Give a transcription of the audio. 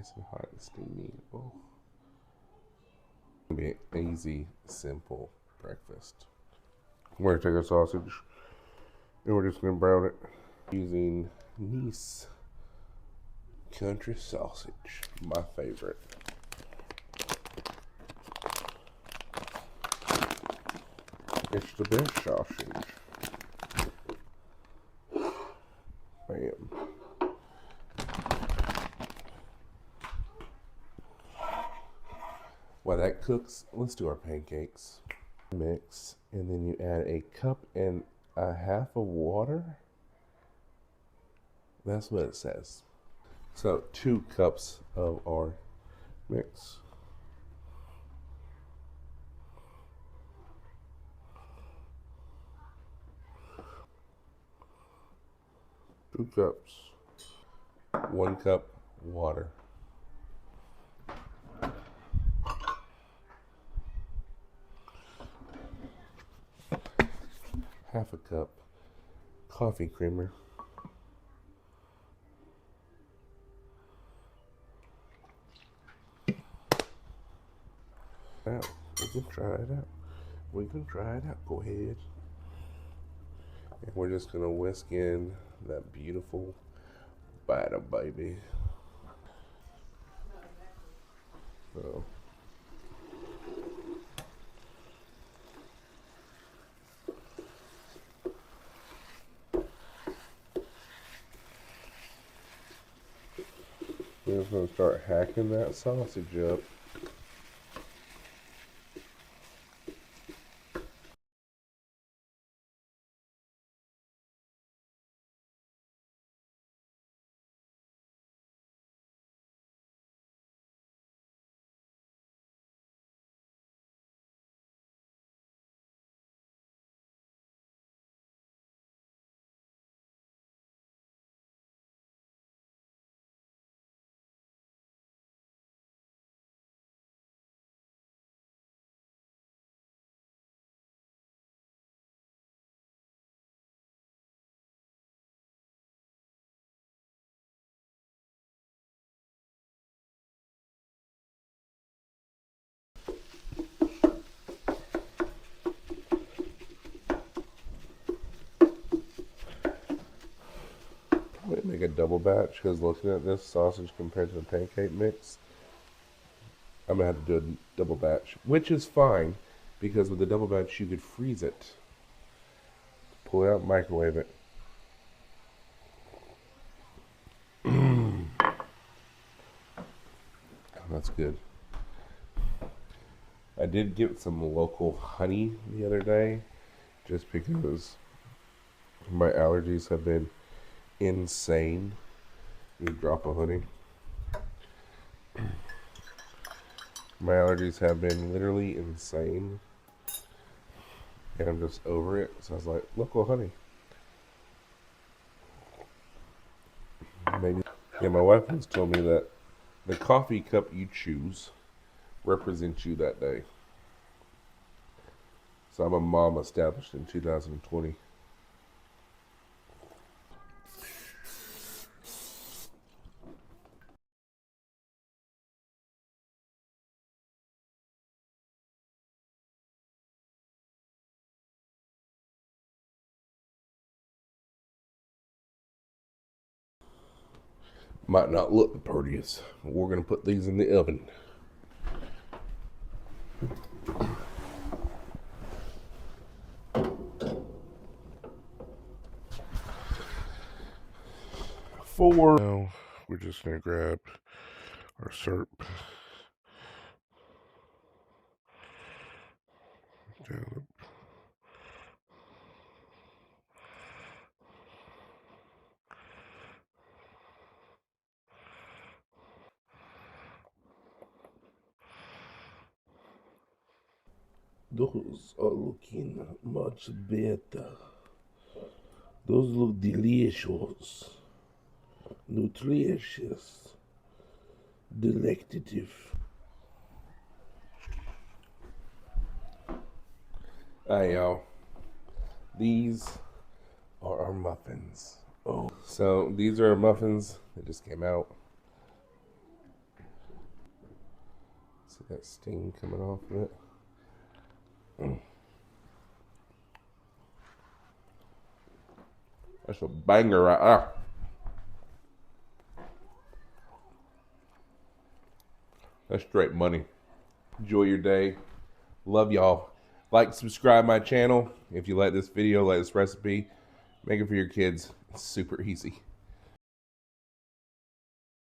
nice and hot and steamy. Oh. It'll be an easy, simple breakfast. We're gonna take our sausage and we're just gonna brown it using Nice country sausage, my favorite. It's the best sausage. Bam. While that cooks, let's do our pancakes. Mix, and then you add a cup and a half of water. That's what it says. So 2 cups of our mix. Two cups. 1 cup water. Half a cup coffee creamer. Now, we can try it out. We can try it out. Go ahead. And we're just gonna whisk in that beautiful batter, baby. So. We're just gonna start hacking that sausage up. Might make a double batch because looking at this sausage compared to the pancake mix, I'm gonna have to do a double batch, which is fine because with the double batch you could freeze it, pull it out, microwave it. That's good. I did get some local honey the other day just because my allergies have been insane. You drop of honey. My allergies have been literally insane. And I'm just over it. So I was like, local honey. Maybe. Yeah, my wife once told me that the coffee cup you choose represents you that day. So I'm a mom established in 2020. Might not look the prettiest. We're going to put these in the oven. Now we're just going to grab our syrup. Down. Those are looking much better. Those look delicious. Nutritious. Delectative. Hey y'all. These are our muffins. Oh. So these are our muffins that just came out. See that steam coming off of it. That's a banger right there. That's straight money. Enjoy your day. Love y'all. Like, subscribe my channel. If you like this video, like this recipe, make it for your kids. It's super easy.